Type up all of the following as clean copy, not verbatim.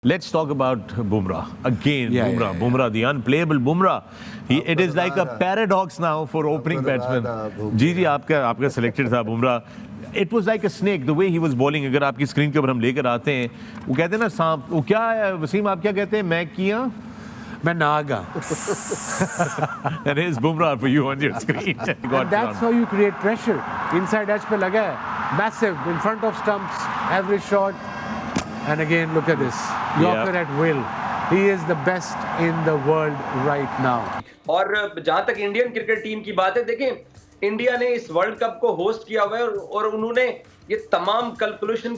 Let's talk about Bumrah again. Bumrah, the unplayable Bumrah. It is like a paradox now for opening batsmen. जी आपका selected था Bumrah. It was like a snake the way he was bowling. अगर आपकी screen के ऊपर हम लेकर आते हैं, वो कहते हैं ना सांप, वो क्या है वसीम, आप क्या कहते हैं? मैं Naga. That is Bumrah for you on your screen. And that's how you create pressure. Inside edge पे लगा है, massive in front of stumps, every shot. And again, look at this. Yorker at will. He is the best in the world right now. और जहां तक Indian cricket team की बात है, देखें इंडिया ने इस वर्ल्ड कप को होस्ट किया हुआ है और उन्होंने ये तमाम कैलकुलेशन,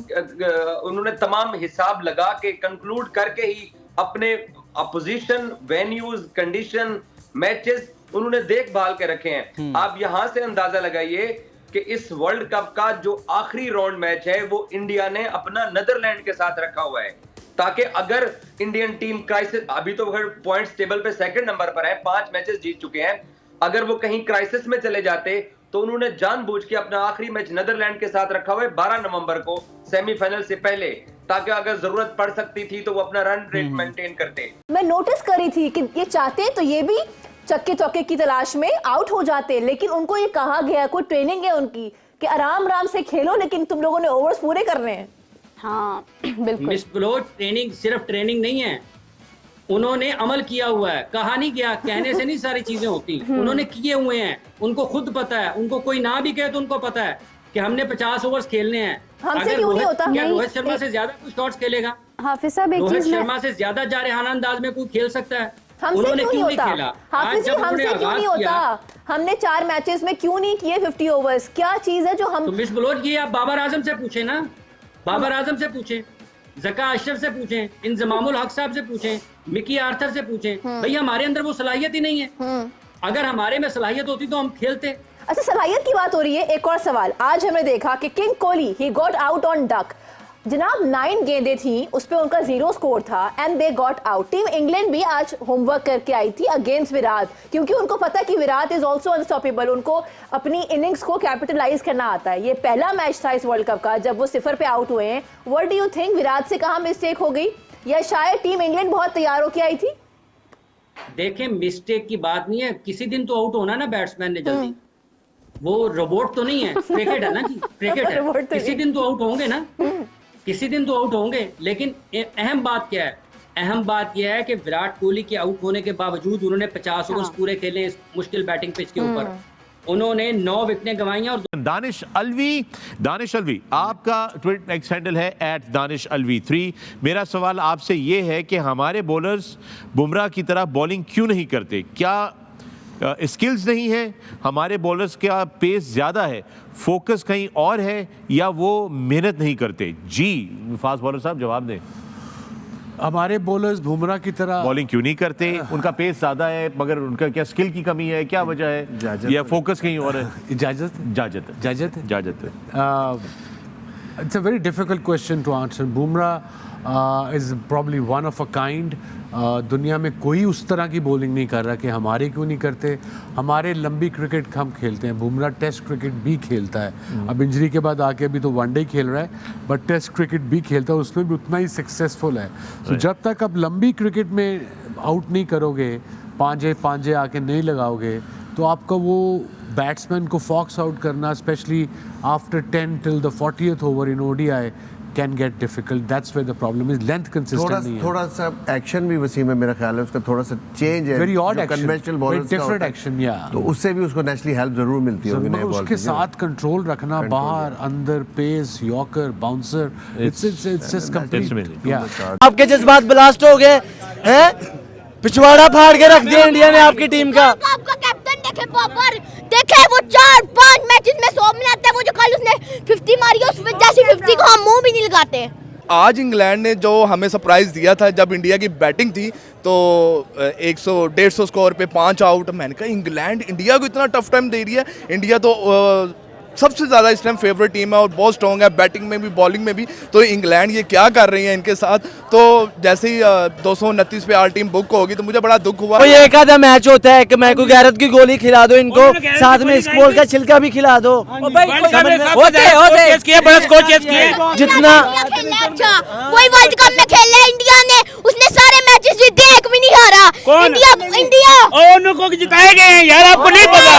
उन्होंने तमाम हिसाब लगा के कंक्लूड करके ही अपने अपोजिशन, वेन्यूज, कंडीशन, मैचेस उन्होंने देखभाल के रखे हैं। आप यहां से अंदाजा लगाइए कि इस वर्ल्ड कप का जो आखिरी राउंड मैच है वो इंडिया ने अपना नीदरलैंड के साथ रखा हुआ है, ताकि अगर इंडियन टीम क्राइसिस, अभी तो पॉइंट्स टेबल पे सेकंड नंबर पर है, 5 मैचेस जीत चुके हैं, अगर वो कहीं क्राइसिस में चले जाते तो उन्होंने जानबूझ के अपना आखिरी मैच नीदरलैंड के साथ रखा हुआ है 12 नवंबर को सेमीफाइनल से पहले, ताकि अगर जरूरत पड़ सकती थी तो वो अपना रन रेट मेंटेन करते। मैं नोटिस करी थी कि ये चाहते तो ये भी चक्के चौके की तलाश में आउट हो जाते, लेकिन उनको ये कहा गया, कोई ट्रेनिंग है उनकी कि आराम से खेलो, लेकिन तुम लोगों ने ओवर्स पूरे करने हैं। हाँ बिल्कुल मिस ब्लो, ट्रेनिंग सिर्फ ट्रेनिंग नहीं है, उन्होंने अमल किया हुआ है। कहा नहीं गया, कहने से नहीं सारी चीजें होती, उन्होंने किए हुए हैं, उनको खुद पता है। उनको कोई ना भी कहे तो उनको पता है कि हमने 50 ओवर्स खेलने हैं। हमसे क्यों नहीं होता? क्या रोहित शर्मा से ज्यादा कुछ शॉट्स खेलेगा? हाफिज साहब, रोहित शर्मा से ज्यादा जारहाना अंदाज में कोई खेल सकता है? उन्होंने क्यों नहीं खेला? हाफिज जी, हमसे क्यों नहीं होता? हमने 4 मैचेस में क्यों नहीं किए 50 ओवर्स? क्या चीज है जो हम? तो मिस बलोच, ये आप बाबर आजम से पूछे ना, बाबर आजम से पूछे, जका अशरफ से पूछें, इंजमामुल हक साहब से पूछें, मिकी आर्थर से पूछें। भाई हमारे अंदर वो सलाहियत ही नहीं है। अगर हमारे में सलाहियत होती तो हम खेलते। अच्छा, सलाहियत की बात हो रही है, एक और सवाल। आज हमने देखा कि king Kohli he got out on duck. जनाब 9 गेंदें थी, उस पे उनका 0 स्कोर था and they got out. Team England भी आज होमवर्क करके आई थी अगेंस्ट विराट, क्योंकि उनको पता कि विराट इज ऑल्सो अनस्टॉपेबल, उनको अपनी इनिंग्स को कैपिटलाइज करना आता है। ये पहला मैच था इस वर्ल्ड कप का जब वो 0 पे आउट हुए हैं। What do you think, Virat से कहाँ मिस्टेक हो गई, या शायद टीम इंग्लैंड बहुत तैयार होकर आई थी? देखें, मिस्टेक की बात नहीं है, किसी दिन तो आउट होना ना बैट्समैन ने जल्दी। वो रोबोट तो नहीं है, क्रिकेट है ना जी, क्रिकेट है, किसी दिन तो आउट होंगे ना, किसी दिन तो आउट होंगे। लेकिन अहम बात क्या है? अहम बात यह है कि विराट कोहली के आउट होने के बावजूद उन्होंने 50 ओवर्स पूरे खेले इस मुश्किल बैटिंग पिच के ऊपर। उन्होंने 9 विकेटें गंवाई और दानिश अलवी, आपका ट्विटर एक्स हैंडल है @DanishAlvi3। मेरा सवाल आपसे ये है कि हमारे बॉलर्स बुमराह की तरह बॉलिंग क्यों नहीं करते? क्या स्किल्स नहीं है हमारे बॉलर्स का? पेस ज़्यादा है, फोकस कहीं और है, या वो मेहनत नहीं करते? जी फास्ट बॉलर साहब जवाब दें। हमारे बॉलर्स बुमराह की तरह बॉलिंग क्यों नहीं करते? उनका पेस ज़्यादा है, मगर उनका क्या स्किल की कमी है, क्या वजह है, या फोकस कहीं और है? इजाजत It's a very difficult question to answer. Bumrah is probably one of a kind. दुनिया में कोई उस तरह की बॉलिंग नहीं कर रहा कि हमारे क्यों नहीं करते। हमारे लंबी क्रिकेट हम खेलते हैं, बुमराह टेस्ट क्रिकेट भी खेलता है। अब इंजरी के बाद आके अभी तो वनडे खेल रहा है, बट टेस्ट क्रिकेट भी खेलता है, उसमें भी उतना ही सक्सेसफुल है। तो जब तक आप लंबी क्रिकेट में आउट नहीं करोगे, पांजे आके नहीं लगाओगे, तो आपका वो बैट्समैन को फॉक्स आउट करना, specially after 10 till the 40th over in ODI can get difficult. That's where the problem is. Length consistent नहीं है। थोड़ा सा एक्शन भी वसीम है, मेरा ख्याल है उसका थोड़ा सा चेंज है। Very odd action, conventional bowlers का different action, yeah. तो उससे भी उसको नेचुरली हेल्प जरूर मिलती होगी नए बॉल उसके साथ कंट्रोल रखना, बाहर अंदर, pace, yorker, bouncer, it's just complete. Yeah. आपके जज्बात ब्लास्ट हो गए हैं, पिछवाड़ा फाड़ के रख दिया इंडिया ने आपकी टीम का। आपका कैप्टन देखे बाबर, देखे वो 4-5 मैचेस में 100 में आता है, वो जो कल उसने 50 मारी है, उसमें जैसी 50 को हम मुंह भी नहीं लगाते। आज इंग्लैंड ने जो हमें सरप्राइज दिया था, जब इंडिया की बैटिंग थी तो 100-150 स्कोर पे 5 आउट, मैंने कहा इंग्लैंड इंडिया को इतना टफ टाइम दे रही है। इंडिया तो सबसे ज़्यादा इस टाइम फेवरेट टीम है और बहुत स्ट्रॉन्ग है, बैटिंग में भी बॉलिंग में भी। तो इंग्लैंड ये क्या कर रही है इनके साथ? तो जैसे ही 229 पे आर टीम बुक होगी तो मुझे बड़ा दुख हुआ। तो ये एक आधा मैच होता है कि मैं को गैरत की गोली खिला दो इनको, साथ में स्कोर का छिलका भी खिला दो। जितना वही वर्ल्ड कप में खेल रहे इंडिया इंडिया ने उसने सारे मैचेस जीते, एक भी नहीं हारा। इंडिया उनको जिताए गए हैं यार, आपको नहीं पता?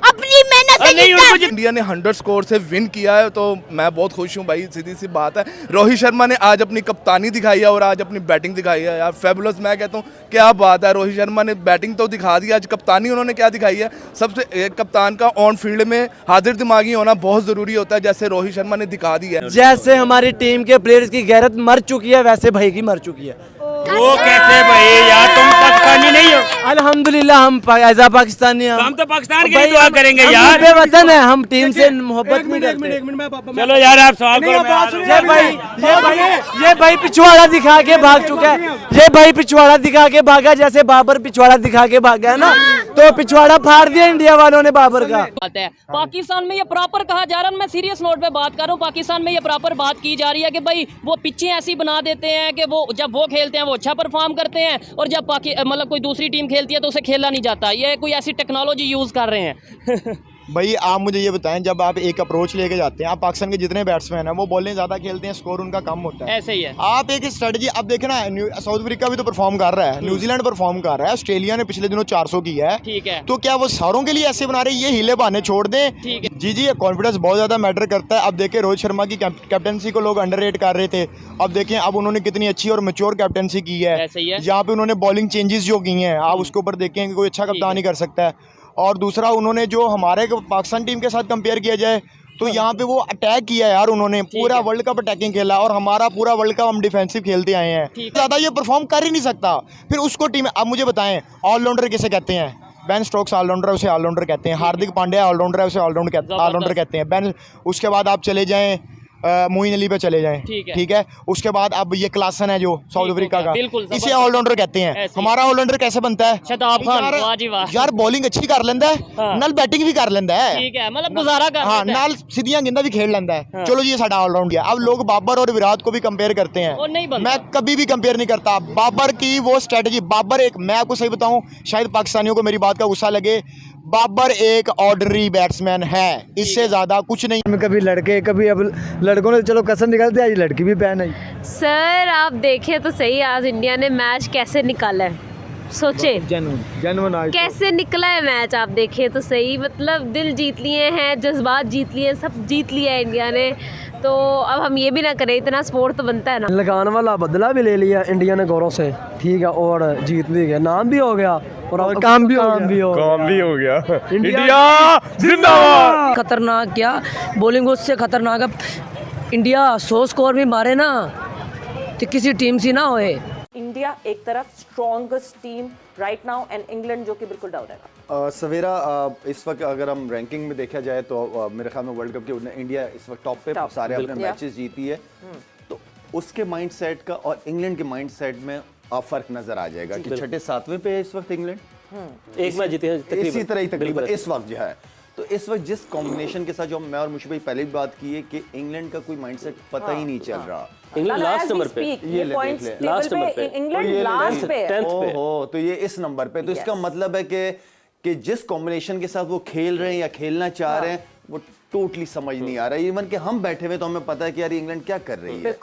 अपनी मेहनत से जीता। इंडिया ने 100 स्कोर से विन किया है, तो मैं बहुत खुश हूँ भाई, सीधी सी बात है। रोहित शर्मा ने आज अपनी कप्तानी दिखाई है और आज अपनी बैटिंग दिखाई है यार, फेबुलस। मैं कहता हूँ क्या बात है, रोहित शर्मा ने बैटिंग तो दिखा दी, आज कप्तानी उन्होंने क्या दिखाई है। सबसे कप्तान का ऑन फील्ड में हाजिर दिमागी होना बहुत जरूरी होता है, जैसे रोहित शर्मा ने दिखा दी है। जैसे हमारी टीम के प्लेयर्स की गैरत मर चुकी है, वैसे भाई की मर चुकी है। वो कैसे भाई यार, तुम पाकिस्तानी नहीं हो? अल्हम्दुलिल्लाह हम ऐसा पाकिस्तानी हैं। हम तो पाकिस्तान के लिए दुआ करेंगे यार। बेवतन है, हम टीम से मोहब्बत नहीं करते। चलो यार आप सवाल करो। ये भाई पिछवाड़ा दिखा के भाग चुका है। ये भाई पिछवाड़ा दिखा के भागा, जैसे बाबर पिछवाड़ा दिखा के भागा है ना, तो पिछवाड़ा फाड़ दिया इंडिया वालों ने बाबर का। पाकिस्तान में ये प्रॉपर कहा जा रहा है, मैं सीरियस नोट पे बात कर रहा हूँ, पाकिस्तान में ये प्रॉपर बात की जा रही है कि भाई वो पिचें ऐसी बना देते हैं कि वो जब वो खेलते हैं वो अच्छा परफॉर्म करते हैं, और जब मतलब कोई दूसरी टीम खेलती है तो उसे खेला नहीं जाता। ये कोई ऐसी टेक्नोलॉजी यूज़ कर रहे हैं। भाई आप मुझे ये बताएं, जब आप एक अप्रोच लेके जाते हैं, आप पाकिस्तान के जितने बैट्समैन हैं वो बॉलिंग ज़्यादा खेलते हैं, स्कोर उनका कम होता है। ऐसे ही है। आप एक स्ट्रेटजी अब देखें ना, साउथ अफ्रीका भी तो परफॉर्म कर रहा है, न्यूजीलैंड परफॉर्म कर रहा है, ऑस्ट्रेलिया ने पिछले दिनों 400 किया है। ठीक है, तो क्या वो सारों के लिए ऐसे बना रहे हैं? ये हीले बहाने छोड़ दें। ठीक है जी, ये कॉन्फिडेंस बहुत ज़्यादा मैटर करता है। अब देखें रोहित शर्मा की कैप्टनसी को लोग अंडररेट कर रहे थे, अब देखें अब उन्होंने कितनी अच्छी और मैच्योर कैप्टनसी की है। जहाँ पे उन्होंने बॉलिंग चेंजेस जो की हैं, आप उसके ऊपर देखें कि कोई अच्छा कप्तान ही कर सकता है। और दूसरा, उन्होंने जो हमारे पाकिस्तान टीम के साथ कंपेयर किया जाए तो यहाँ पे वो अटैक किया यार, उन्होंने पूरा वर्ल्ड कप अटैकिंग खेला, और हमारा पूरा वर्ल्ड कप हम डिफेंसिव खेलते आए हैं। ज़्यादा ये परफॉर्म कर ही नहीं सकता, फिर उसको टीम। अब मुझे बताएं, ऑलराउंडर किसे कहते हैं? बेन स्टोक्स ऑलराउंडर है, उसे ऑलराउंडर कहते हैं। हार्दिक पांड्या ऑलराउंडर है, उसे ऑलराउंडर कहते हैं। बेन, उसके बाद आप चले जाएँ मोइन अली पे चले जाएं, ठीक है। उसके बाद अब ये क्लासन है जो साउथ अफ्रीका का, इसे ऑलराउंडर कहते हैं। हमारा ऑलराउंडर कैसे बनता है? शताब खान, वाह जी वाह। यार बॉलिंग अच्छी कर लेंदा है, नाल बैटिंग भी कर लेंदा है, ठीक है, मतलब गुजारा कर हाँ, नाल सीधियां गेंदा भी खेल लेंदा है। चलो ये साडा ऑलराउंड है। अब लोग बाबर और विराट को भी कंपेयर करते हैं, मैं कभी भी कंपेयर नहीं करता। बाबर की वो स्ट्रेटजी, बाबर एक, मैं आपको सही बताऊं, शायद पाकिस्तानियों को मेरी बात का गुस्सा लगे, बाबर एक ऑर्डिनरी बैट्समैन है, इससे ज्यादा कुछ नहीं। कभी लड़के, कभी अब लड़कों ने चलो कसम निकालते, आज लड़की भी पहन आई। सर आप देखें तो सही, आज इंडिया ने मैच कैसे निकाला है, सोचे कैसे निकला है मैच। आप देखें तो सही, मतलब दिल जीत लिए हैं, जज्बात जीत लिए, सब जीत लिया है इंडिया ने। तो अब हम ये भी ना करें, इतना स्पोर्ट तो बनता है ना। लगाने वाला बदला भी ले लिया इंडिया ने गौरव से, ठीक है, और जीत भी गया, नाम भी हो गया और काम भी हो गया। इंडिया जिंदाबाद। खतरनाक क्या बॉलिंग उससे खतरनाक है। इंडिया 100 स्कोर भी मारे ना तो किसी टीम से ना होए। इंडिया एक तरफ strongest team right now, and England जो कि बिल्कुल डाउन है। सवेरा इस वक्त अगर हम रैंकिंग में देखा जाए तो मेरे ख्याल में वर्ल्ड कप के इंडिया इस वक्त टॉप पे, सारे अपने मैचेस जीती है। तो उसके माइंडसेट का और इंग्लैंड के माइंडसेट में फर्क नजर आ जाएगा कि छठे सातवें पे इस वक्त इंग्लैंड एक मैच जीते हैं, इसी तरह ही तकरीबन इस वक्त जो है। तो इस वक्त जिस कॉम्बिनेशन के साथ जो मैं और मुशी भाई पहले भी बात की है कि इंग्लैंड का कोई माइंडसेट पता ही नहीं चल रहा। इंग्लैंड लास्ट नंबर पे, ये लास्ट नंबर पे, इंग्लैंड लास्ट पे, 10th पे। ओहो, तो ये इस नंबर पे, तो इसका मतलब है कि जिस कॉम्बिनेशन के साथ वो खेल रहे हैं या खेलना चाह रहे हैं वो टोटली समझ नहीं आ रहा है। इवन कि हम बैठे हुए तो हमें पता है कि यार इंग्लैंड क्या कर रही है।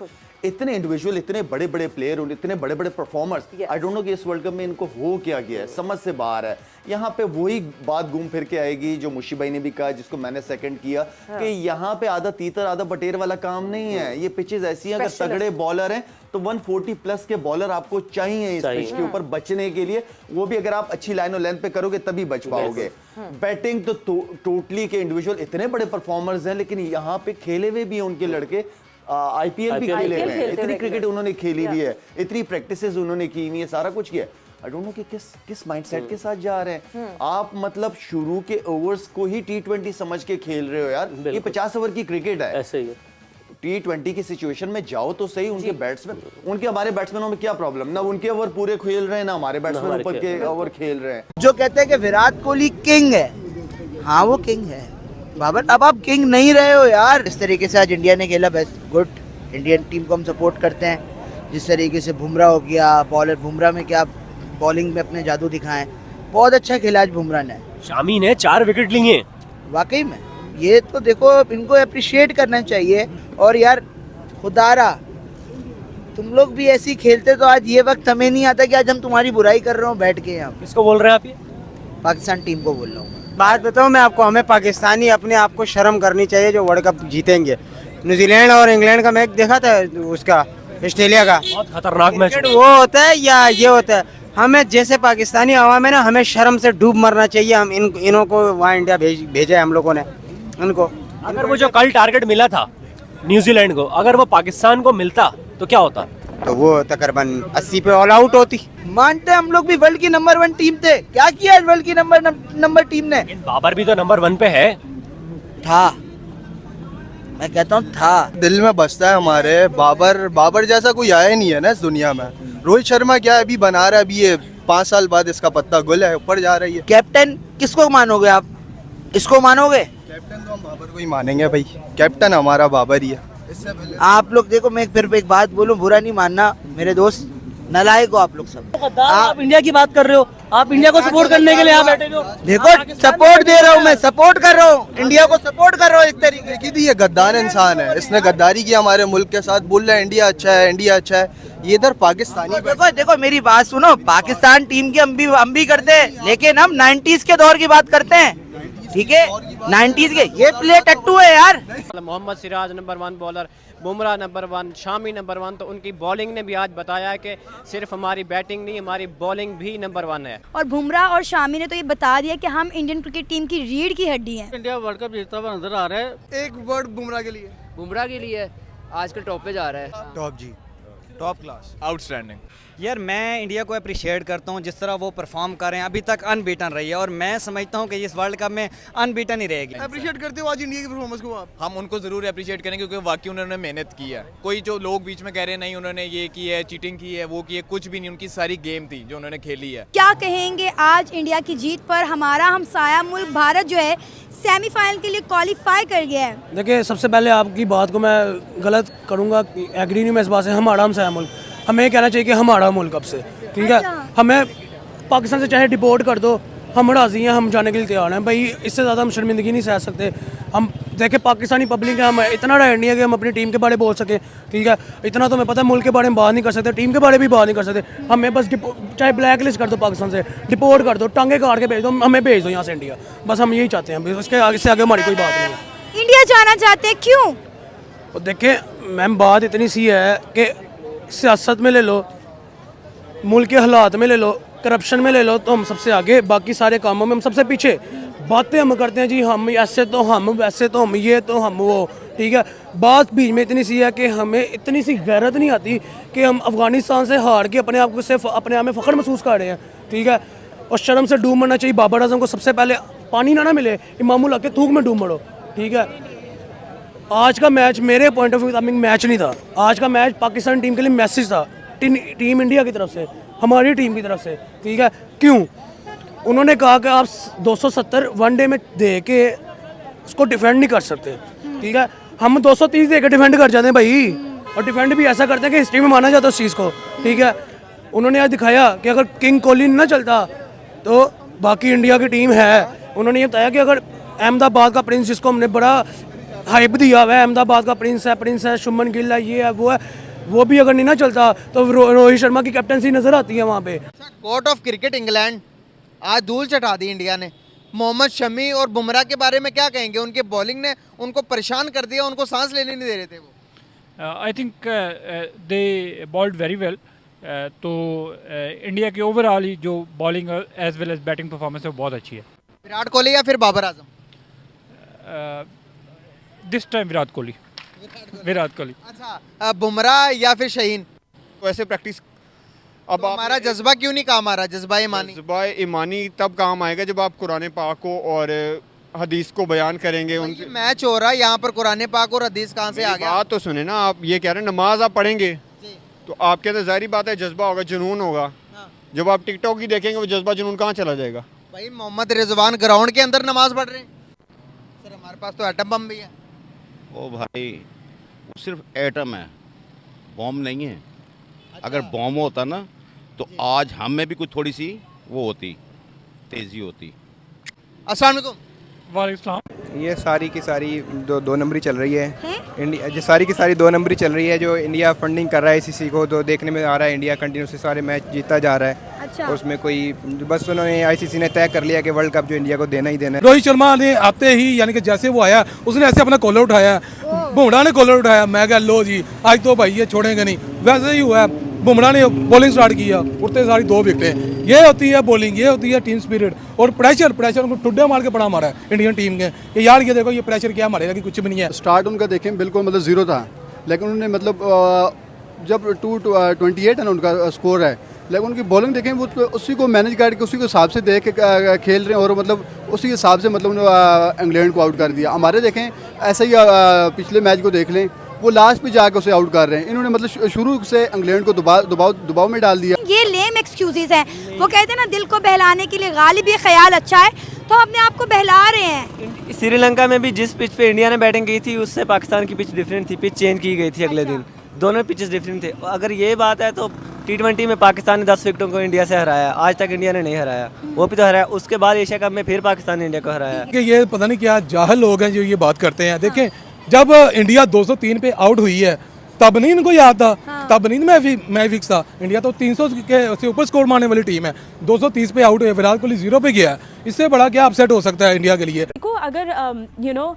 इतने इंडिविजुअल, इतने बड़े बड़े प्लेयर, इतने बड़े बड़े परफॉर्मर्स, आई डोंट नो कि इस वर्ल्ड कप में इनको हो क्या गया है, समझ से बाहर है। यहाँ पे वही बात घूम फिर के आएगी जो मुशी भाई ने भी कहा, जिसको मैंने सेकंड किया, कि यहाँ पे आधा तीतर आधा बटेर वाला काम नहीं है। ये पिचेस ऐसी हैं, अगर तगड़े बॉलर हैं तो 140 प्लस के बॉलर आपको चाहिए इस पिच के ऊपर बचने के लिए। वो भी अगर आप अच्छी लाइन और लेंथ पे करोगे तभी बच पाओगे। बैटिंग तो टोटली के इंडिविजुअल इतने बड़े परफॉर्मर्स हैं, लेकिन यहाँ पे खेले हुए भी हैं उनके लड़के, आईपीएल भी खेले हुए हैं, इतनी क्रिकेट उन्होंने खेली भी है, इतनी प्रैक्टिसेस उन्होंने की हुई है, सारा कुछ किया। आई डोंट नो कि किस माइंडसेट के साथ जा रहे हैं आप। मतलब शुरू के ओवर्स को ही T20 समझ के खेल रहे हो यार। ये 50 ओवर की क्रिकेट है, ऐसे ही T20 की सिचुएशन में जाओ तो सही। उनके बैट्समैन, उनके हमारे बैट्समैनों में क्या प्रॉब्लम, ना उनके ओवर पूरे खेल रहे हैं ना हमारे बैट्समैन ऊपर के ओवर खेल रहे हैं। जो कहते हैं कि विराट कोहली किंग है, हाँ वो किंग है बाबर, अब आप किंग नहीं रहे हो यार। इस तरीके से आज इंडिया ने खेला, बेस्ट गुड, इंडियन टीम को हम सपोर्ट करते हैं। जिस तरीके से बुमराह हो गया, बॉलर बुमराह में क्या बॉलिंग में अपने जादू दिखाएं, बहुत अच्छा खेला आज बुमराह ने। शामी ने 4 विकेट लिए, वाकई में ये तो देखो इनको अप्रिशिएट करना चाहिए। और यार खुदारा तुम लोग भी ऐसे ही खेलते तो आज ये वक्त हमें नहीं आता कि आज हम तुम्हारी बुराई कर रहे हो बैठ के यहाँ। किसको बोल रहे हैं आप ये? पाकिस्तान टीम को बोल रहा हूँ। बात बताऊँ मैं आपको, हमें पाकिस्तानी अपने आप को शर्म करनी चाहिए जो वर्ल्ड कप जीतेंगे। न्यूजीलैंड और इंग्लैंड का मैच देखा था, उसका ऑस्ट्रेलिया का, बहुत खतरनाक मैच वो होता है या ये होता है? हमें जैसे पाकिस्तानी आवाम है ना, हमें शर्म से डूब मरना चाहिए। हम इन्हों को वहाँ इंडिया भेजा है हम लोगों ने इनको। अगर वो जो कल टारगेट मिला था न्यूजीलैंड को, अगर वो पाकिस्तान को मिलता तो क्या होता? तो वो तकरीबन 80 पे ऑल आउट होती। मानते हम लोग भी वर्ल्ड की नंबर 1 टीम थे, क्या किया वर्ल्ड की नंबर टीम ने? बाबर भी तो नंबर 1 पे है। था, मैं कहता हूँ था। दिल में बसता है हमारे। बाबर जैसा कोई आया नहीं है ना इस दुनिया में। रोहित शर्मा क्या अभी बना रहा है, अभी ये 5 साल बाद इसका पत्ता गुल है, ऊपर जा रही है। कैप्टन किसको मानोगे आप? इसको मानोगे? कैप्टन तो हम बाबर को ही मानेंगे भाई, कैप्टन हमारा बाबर ही है। आप लोग देखो, मैं फिर एक बात बोलूं, बुरा नहीं मानना मेरे दोस्त, नालायक हो आप लोग सब। आप इंडिया की बात कर रहे हो, आप इंडिया को सपोर्ट करने के लिए यहाँ बैठे हो। देखो सपोर्ट दे रहा हूँ, मैं सपोर्ट कर रहा हूँ, इंडिया को सपोर्ट कर रहा हूँ एक तरीके की। भी ये गद्दार इंसान है, इसने गद्दारी की हमारे मुल्क के साथ। बोल रहा है इंडिया अच्छा है, इंडिया अच्छा है। ये इधर पाकिस्तानी। देखो मेरी बात सुनो, पाकिस्तान टीम की हम भी करते हैं, लेकिन हम 90s के दौर की बात करते हैं, ठीक है? 90s के ये प्लेयर टट्टू है यार। Mohammed Siraj number 1 bowler, Bumrah number 1, Shami number 1। तो उनकी बॉलिंग ने भी आज बताया कि सिर्फ हमारी बैटिंग नहीं, हमारी बॉलिंग भी नंबर 1 है। और बुमराह और शामी ने तो ये बता दिया कि हम इंडियन क्रिकेट टीम की रीढ़ की हड्डी हैं। इंडिया वर्ल्ड कप जीतता हुआ नजर आ रहा है। एक वर्ड बुमराह के लिए। बुमराह के लिए आजकल टॉप पे जा रहा है। टॉप जी, टॉप क्लास, आउटस्टैंडिंग। यार मैं इंडिया को अप्रिशिएट करता हूँ जिस तरह वो परफॉर्म कर रहे हैं। अभी तक अनबीटन रही है और मैं समझता हूँ कि इस वर्ल्ड कप में अनबीटन ही रहेगी। अप्रिशिएट करते हो आज इंडिया की परफॉर्मेंस को आप? हम उनको जरूर अप्रिशिएट करेंगे क्योंकि वाकई उन्होंने मेहनत की है। कोई जो लोग बीच में कह रहे हैं नहीं उन्होंने ये की है, चीटिंग की है, वो की है, कुछ भी नहीं। उनकी सारी गेम थी जो उन्होंने खेली है। क्या कहेंगे आज इंडिया की जीत पर? हमारा हमसाया मुल्क भारत जो है सेमीफाइनल के लिए क्वालिफाई कर गया है। देखिए, सबसे पहले आपकी बात को मैं गलत करूँगा, एग्री नहीं मैं इस बात से। हमारा हमसाया मुल्क, हमें ये कहना चाहिए कि हमारा मुल्क अब से, ठीक है? हमें पाकिस्तान से चाहे डिपोर्ट कर दो, हम राज़ी हैं, हम जाने के लिए तैयार हैं भाई। इससे ज़्यादा हम शर्मिंदगी नहीं सह सकते। हम देखें पाकिस्तानी पब्लिक है, हम इतना राइट नहीं है कि हम अपनी टीम के बारे में बोल सकें, ठीक है? इतना तो हमें पता है, मुल्क के बारे में बात नहीं कर सकते, टीम के बारे में भी बात नहीं कर सकते। हमें बस चाहे ब्लैक लिस्ट कर दो, पाकिस्तान से डिपोर्ट कर दो, टांगे काट के भेज दो, हमें भेज दो यहाँ से इंडिया। बस हम यही चाहते हैं, उसके आगे से आगे हमारी कोई बात नहीं है। इंडिया जाना चाहते हैं, क्यों? और देखें मैम, बात इतनी सी है कि सियासत में ले लो, मुल्क के हालात में ले लो, करप्शन में ले लो, तो हम सबसे आगे, बाकी सारे कामों में हम सबसे पीछे। बातें हम करते हैं जी, हम ऐसे तो हम, वैसे तो हम, ये तो हम, वो, ठीक है? बात बीच में इतनी सी है कि हमें इतनी सी गैरत नहीं आती कि हम अफगानिस्तान से हार के अपने आप को से अपने आप में फ़ख्र महसूस कर रहे हैं, ठीक है? और शर्म से डूब मरना चाहिए। बाबर आजम को सबसे पहले पानी ना मिले, इमामुल हक के थूक में डूब मरो, ठीक है? आज का मैच मेरे पॉइंट ऑफ व्यू मैच नहीं था। आज का मैच पाकिस्तान टीम के लिए मैसेज था, टीम इंडिया की तरफ से, हमारी टीम की तरफ से, ठीक है? क्यों? उन्होंने कहा कि आप 270 वनडे में दे के उसको डिफेंड नहीं कर सकते, ठीक है? हम 230 दे के डिफेंड कर जाते हैं भाई, और डिफेंड भी ऐसा करते हैं कि हिस्ट्री में माना जाता है उस चीज़ को, ठीक है? उन्होंने आज दिखाया कि अगर किंग कोहली ना चलता तो बाकी इंडिया की टीम है। उन्होंने ये बताया कि अगर अहमदाबाद का प्रिंस, जिसको हमने बड़ा हाइप दिया हुआ है, अहमदाबाद का प्रिंस है, शुभमन गिल है, ये है, वो है, वो भी अगर नहीं ना चलता तो रोहित शर्मा की कैप्टनसी नजर आती है वहाँ पे। कोर्ट ऑफ क्रिकेट इंग्लैंड आज धूल चटा दी इंडिया ने। मोहम्मद शमी और बुमराह के बारे में क्या कहेंगे? उनके बॉलिंग ने उनको परेशान कर दिया, उनको सांस लेने नहीं दे रहे थे वो। I think they bowled very well. तो इंडिया की ओवरऑल ही जो bowling as well as batting performance है वो बहुत अच्छी है। विराट कोहली या फिर बाबर आजम? This time Virat Kohli. अच्छा, बुमराह या फिर शहीन? वैसे प्रैक्टिस अब हमारा जज्बा क्यों नहीं काम आ रहा? जज्बा ईमानी। जज्बा ईमानी तब काम आएगा जब आप कुरान पाक को और हदीस को बयान करेंगे। उनके मैच हो रहा है यहाँ पर, कुरान पाक और हदीस कहाँ से आ गया? बात तो सुने ना, आप ये कह रहे हैं नमाज आप पढ़ेंगे तो आपके अंदर जाहिर बात है जज्बा होगा, जुनून होगा। जब आप टिकटॉक ही देखेंगे वो जज्बा जुनून कहाँ चला जाएगा? भाई मोहम्मद रिजवान ग्राउंड के अंदर नमाज पढ़ रहे हैं। सर हमारे पास तो एटम बम भी है। ओ भाई, वो सिर्फ एटम है, बॉम्ब नहीं है। अगर बॉम्ब होता ना तो आज हम में भी कुछ थोड़ी सी वो होती, तेजी होती। अस्सलाम वालेकुम। वालेकुम सलाम। ये सारी की सारी दो नंबरी चल रही है इंडिया, जो सारी की सारी 2 नंबरी चल रही है। जो इंडिया फंडिंग कर रहा है ICC को, तो देखने में आ रहा है इंडिया कंटिन्यूसली सारे मैच जीतता जा रहा है। अच्छा। और उसमें कोई बस उन्होंने ICC ने तय कर लिया कि वर्ल्ड कप जो इंडिया को देना ही देना है। रोहित शर्मा ने आते ही यानी कि जैसे वो आया उसने ऐसे अपना कॉलर उठाया, बुमराह ने कॉलर उठाया, मैं कहा लो जी आज तो भाई ये छोड़ेंगे नहीं। वैसे ही हुआ, बुमराह ने बॉलिंग स्टार्ट किया, उठते सारी 2 विकेटें। ये होती है बॉलिंग, ये होती है टीम स्पिरिट और प्रेशर उनको ठुड्डे मार के पड़ा मारा है इंडियन टीम के कि यार ये देखो ये प्रेशर क्या मारेगा कि कुछ भी नहीं है। स्टार्ट उनका देखें बिल्कुल मतलब 0 था, लेकिन उन्होंने मतलब जब 228 है ना उनका स्कोर है, लेकिन उनकी बॉलिंग देखें वो उसी को मैनेज करके उसी के हिसाब से देख के खेल रहे हैं और मतलब उसी हिसाब से मतलब उन्होंने इंग्लैंड को आउट कर दिया। हमारे देखें ऐसा ही पिछले मैच को देख लें, वो लास्ट पे जाकर उसे आउट कर रहे हैं। इन्होंने मतलब शुरू से इंग्लैंड को दबाव में डाल दिया। ये लेम एक्सक्यूजेस हैं। वो कहते हैं ना दिल को बहलाने के लिए गालिब ये ख्याल अच्छा है, तो हम अपने आप को बहला रहे हैं। श्रीलंका में भी जिस पिच पे इंडिया ने बैटिंग की थी उससे पाकिस्तान की पिच डिफरेंट थी, पिच चेंज की गई थी अगले दिन, दोनों पिचेस डिफरेंट थे। अगर ये बात है तो T20 में पाकिस्तान ने 10 विकेटों को इंडिया से हराया, आज तक इंडिया ने नहीं हराया, वो भी तो हराया। उसके बाद एशिया कप में फिर पाकिस्तान ने इंडिया को हराया। कि ये पता नहीं क्या जाहिल लोग हैं जो ये बात करते हैं। देखें जब इंडिया 203 पे आउट हुई है तब नहीं इनको याद था, तब नहीं मैं फिक्स था। इंडिया तो 300 के ऊपर स्कोर मारने वाली टीम है, 230 पे आउट हुए, विराट कोहली 0 पे गया है। इससे बड़ा क्या अपसेट हो सकता है इंडिया के लिए। देखो अगर यू नो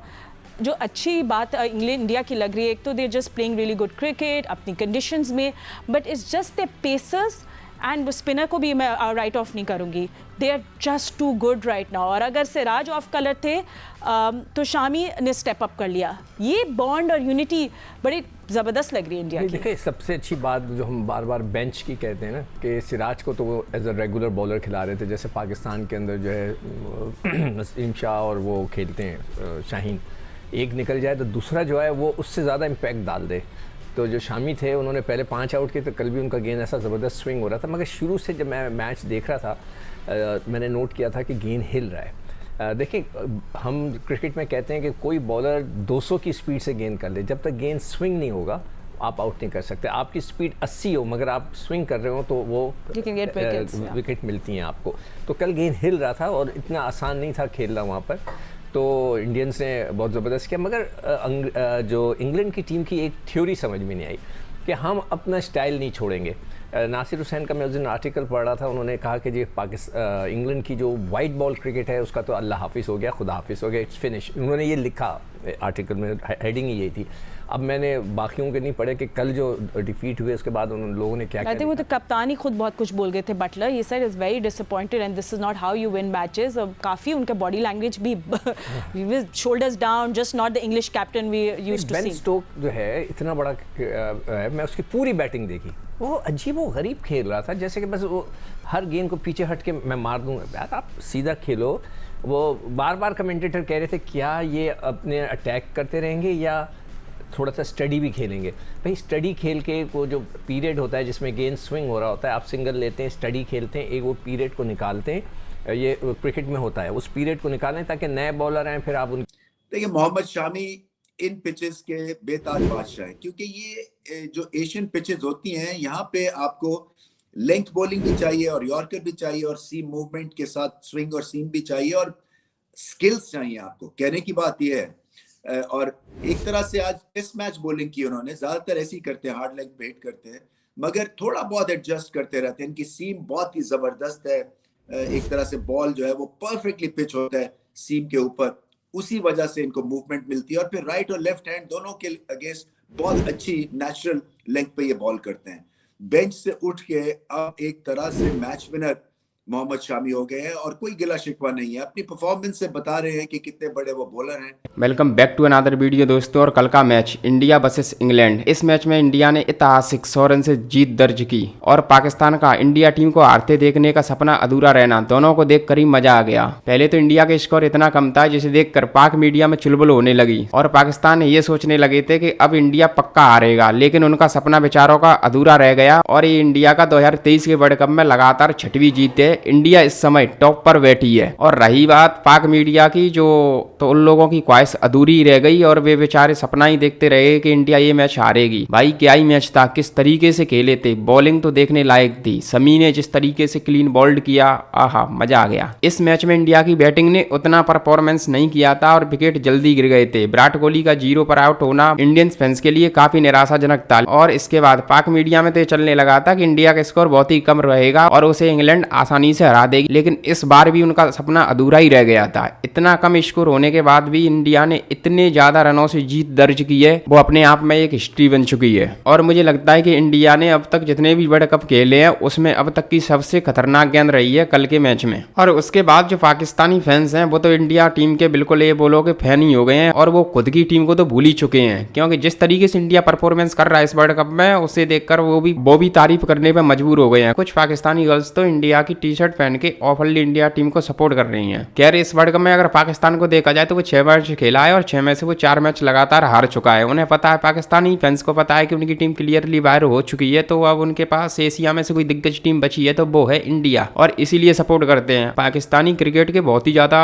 जो अच्छी बात इंडिया की लग रही है, एक तो they just playing really good cricket अपनी कंडीशंस में, but it's just the pacers and spinner को भी मैं राइट ऑफ नहीं करूँगी, they are just too good right now. और अगर सिराज ऑफ कलर थे तो शामी ने स्टेप अप कर लिया। ये बॉन्ड और यूनिटी बड़ी ज़बरदस्त लग रही है इंडिया की। देखिए सबसे अच्छी बात जो हम बार बार बेंच की कहते हैं ना, कि सिराज को तो वो एज अ रेगुलर बॉलर खिला रहे थे, जैसे पाकिस्तान के अंदर जो है नसीम शाह और वो खेलते हैं शाहीन, एक निकल जाए तो दूसरा जो है वो उससे ज़्यादा इम्पैक्ट डाल दे। तो जो शामी थे उन्होंने पहले 5 आउट किए, तो कल भी उनका गेंद ऐसा ज़बरदस्त स्विंग हो रहा था। मगर शुरू से जब मैं मैच देख रहा था मैंने नोट किया था कि गेंद हिल रहा है। देखिए हम क्रिकेट में कहते हैं कि कोई बॉलर 200 की स्पीड से गेंद कर ले, जब तक गेंद स्विंग नहीं होगा आप आउट नहीं कर सकते। आपकी स्पीड 80 हो मगर आप स्विंग कर रहे हो तो वो विकेट मिलती हैं आपको। तो कल गेंद हिल रहा था और इतना आसान नहीं था खेलना वहाँ पर, तो इंडियंस ने बहुत ज़बरदस्त किया। मगर जो इंग्लैंड की टीम की एक थ्योरी समझ में नहीं आई कि हम अपना स्टाइल नहीं छोड़ेंगे। नासिर हुसैन का मैं उस दिन आर्टिकल पढ़ रहा था, उन्होंने कहा कि जी इंग्लैंड की जो वाइट बॉल क्रिकेट है उसका तो अल्लाह हाफिज़ हो गया, खुदा हाफिज़ हो गया, इट्स फिनिश। उन्होंने ये लिखा आर्टिकल में, हेडिंग ही यही थी। अब मैंने बाकियों के नहीं पढ़े कि कल जो डिफीट हुए उसके बाद उन लोगों ने क्या कहते हैं। वो तो कप्तान ही खुद बहुत कुछ बोल गए थे, बटलर, ये sir is very disappointed and this is not how you win matches. काफ़ी उनका बॉडी लैंग्वेज भी shoulders down, just not the English captain we used to see. Ben Stoke जो है इतना बड़ा है, मैं उसकी पूरी बैटिंग देखी, वो अजीब व गरीब खेल रहा था, जैसे कि बस वो हर गेंद को पीछे हट के मैं मार दूंगा। यार आप सीधा खेलो। वो बार बार कमेंटेटर कह रहे थे क्या ये अपने अटैक करते रहेंगे या थोड़ा सा स्टडी भी खेलेंगे। भाई स्टडी खेल के वो जो पीरियड होता है जिसमें गेंद स्विंग हो रहा होता है, आप सिंगल लेते हैं, स्टडी खेलते हैं, एक वो पीरियड को निकालते हैं, ये क्रिकेट में होता है, उस पीरियड को निकालें ताकि नए बॉलर आएँ फिर आप उन। देखिए मोहम्मद शामी इन पिचेस के बेताज बादशाह हैं, क्योंकि ये जो एशियन पिचेस होती हैं यहाँ पे आपको लेंथ बॉलिंग भी चाहिए और यॉर्कर भी चाहिए और सीम मूवमेंट के साथ स्विंग और सीम भी चाहिए और स्किल्स चाहिए आपको। कहने की बात ये है। और एक तरह से आज टेस्ट मैच बॉलिंग की उन्होंने, ज्यादातर ऐसे ही करते हैं, हार्ड लेग पे हिट करते हैं, मगर थोड़ा बहुत एडजस्ट करते रहते हैं। इनकी सीम बहुत ही जबरदस्त है, एक तरह से बॉल जो है वो परफेक्टली पिच होता है सीम के ऊपर, उसी वजह से इनको मूवमेंट मिलती है और फिर राइट और लेफ्ट हैंड दोनों के अगेंस्ट बहुत अच्छी नेचुरल लेंथ पे ये बॉल करते हैं। बेंच से उठ के अब एक तरह से मैच विनर मोहम्मद शामी हो गए हैं और कोई गिला शिकवा नहीं है, अपनी परफॉर्मेंस से बता रहे हैं कि कितने बड़े वो बॉलर हैं। Welcome back to another video दोस्तों। और कल का मैच इंडिया वर्सेस इंग्लैंड, इस मैच में इंडिया ने ऐतिहासिक 100 रन से जीत दर्ज की और पाकिस्तान का इंडिया टीम को हारते देखने का सपना अधूरा रहना, दोनों को देखकर ही मजा आ गया। पहले तो इंडिया के स्कोर इतना कम था जिसे देखकर पाक मीडिया में चुलबुल होने लगी और पाकिस्तान ये सोचने लगे थे कि अब इंडिया पक्का हारेगा, लेकिन उनका सपना बेचारों का अधूरा रह गया और ये इंडिया का 2023 के वर्ल्ड कप में लगातार 6वीं जीत है इंडिया इस समय टॉप पर बैठी है। और रही बात पाक मीडिया की, जो तो उन लोगों की ख्वाहिश अधूरी रह गई और वे बेचारे सपना ही देखते रहे कि इंडिया ये मैच हारेगी। भाई क्या ही मैच था, किस तरीके से खेले थे, बॉलिंग तो देखने लायक थी। शमी ने जिस तरीके से क्लीन बॉल्ड किया, आहा मजा आ गया। इस मैच में इंडिया की बैटिंग ने उतना परफॉर्मेंस नहीं किया था और विकेट जल्दी गिर गए थे। विराट कोहली का 0 पर आउट होना इंडियन फैंस के लिए काफी निराशाजनक था। और इसके बाद पाक मीडिया में तो चलने लगा था कि इंडिया का स्कोर बहुत ही कम रहेगा और उसे इंग्लैंड आसानी से हरा देगी, लेकिन इस बार भी उनका सपना अधूरा ही रह गया था। इतना कम स्कोर होने के बाद भी इंडिया ने इतने ज्यादा रनों से जीत दर्ज की है, वो अपने आप में एक हिस्ट्री बन चुकी है। और मुझे लगता है कि इंडिया ने अब तक जितने भी वर्ल्ड कप खेले हैं उसमें अब तक की सबसे खतरनाक गेंद रही है कल के मैच में। और उसके बाद जो पाकिस्तानी फैंस हैं वो तो इंडिया टीम के बिल्कुल ये बोलो कि फैन ही हो गए हैं और वो खुद की टीम को तो भूल ही चुके हैं, क्योंकि जिस तरीके से इंडिया परफॉर्मेंस कर रहा है इस वर्ल्ड कप में, उसे देखकर वो भी तारीफ करने पर मजबूर हो गए हैं। कुछ पाकिस्तानी गर्ल्स तो इंडिया की टी शर्ट पहन के ओपनली इंडिया टीम को सपोर्ट कर रही हैं। खैर इस वर्ल्ड कप में अगर पाकिस्तान को देखा जाए तो वो 6 मैच खेला है और 6 में से वो 4 मैच लगातार हार चुका है। उन्हें पता है, पाकिस्तानी फैंस को पता है कि उनकी टीम क्लियरली बाहर हो चुकी है, तो अब उनके पास एशिया में से कोई दिग्गज टीम बची है तो वो है इंडिया, और इसीलिए सपोर्ट करते हैं। पाकिस्तानी क्रिकेट के बहुत ही ज्यादा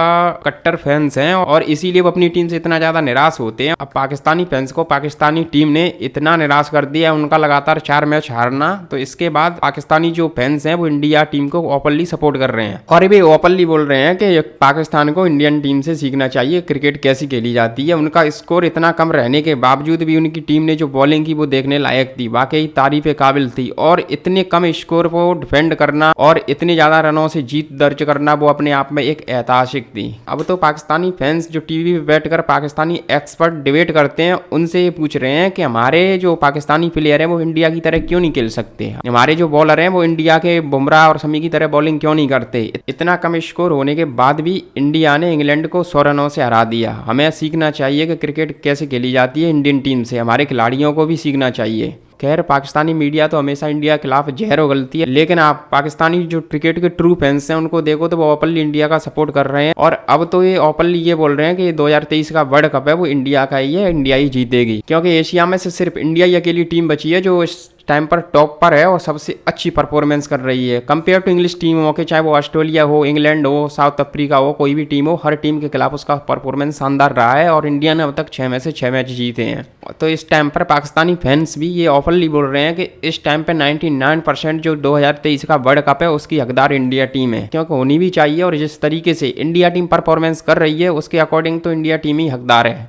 कट्टर फैंस हैं और इसीलिए वो अपनी टीम से इतना ज्यादा निराश होते हैं। अब पाकिस्तानी फैंस को पाकिस्तानी टीम ने इतना निराश कर दिया उनका लगातार 4 मैच हारना, तो इसके बाद पाकिस्तानी जो फैंस हैं वो इंडिया टीम को ओपनली सपोर्ट कर रहे हैं और वे ओपनली बोल रहे हैं कि पाकिस्तान को इंडियन टीम से सीखना चाहिए क्रिकेट कैसी खेली जाती है। उनका स्कोर इतना कम रहने के बावजूद भी उनकी टीम ने जो बॉलिंग की वो देखने लायक थी, वाकई तारीफ काबिल थी। और इतने कम स्कोर को डिफेंड करना और इतने ज्यादा रनों से जीत दर्ज करना वो अपने आप में एक ऐतिहासिक थी। अब तो पाकिस्तानी फैंस जो टीवी पे बैठकर पाकिस्तानी एक्सपर्ट डिबेट करते हैं उनसे ये पूछ रहे हैं कि हमारे जो पाकिस्तानी प्लेयर हैं वो इंडिया की तरह क्यों नहीं खेल सकते, हमारे जो बॉलर हैं वो इंडिया के बुमराह और शमी की तरह बॉलिंग क्यों नहीं करते। इतना कम स्कोर होने के बाद भी इंडिया ने इंग्लैंड को 100 रनों से हरा दिया। हमें सीखना चाहिए कि क्रिकेट कैसे खेली जाती है इंडियन टीम से, हमारे खिलाड़ियों को भी सीखना चाहिए। खैर पाकिस्तानी मीडिया तो हमेशा इंडिया के खिलाफ जहर गलती है, लेकिन आप पाकिस्तानी जो क्रिकेट के ट्रू फैंस हैं उनको देखो तो वो ओपनली इंडिया का सपोर्ट कर रहे हैं और अब तो ये ओपनली ये बोल रहे हैं कि 2023 का वर्ल्ड कप है वो इंडिया का ही है, इंडिया ही जीतेगी, क्योंकि एशिया में से सिर्फ इंडिया ही अकेली टीम बची है जो इस टाइम पर टॉप पर है और सबसे अच्छी परफॉर्मेंस कर रही है कंपेयर टू इंग्लिश टीमों के, चाहे वो ऑस्ट्रेलिया हो, इंग्लैंड हो, साउथ अफ्रीका हो, कोई भी टीम हो, हर टीम के खिलाफ उसका परफॉर्मेंस शानदार रहा है और इंडिया ने अब तक 6 में से 6 मैच जीते हैं। तो इस टाइम पर पाकिस्तानी फैंस भी ये ओपनली बोल रहे हैं कि इस टाइम पे 99% जो 2023 का वर्ल्ड कप है उसकी हकदार इंडिया टीम है, क्योंकि होनी भी चाहिए। और जिस तरीके से इंडिया टीम परफॉर्मेंस कर रही है उसके अकॉर्डिंग तो इंडिया टीम ही हकदार है।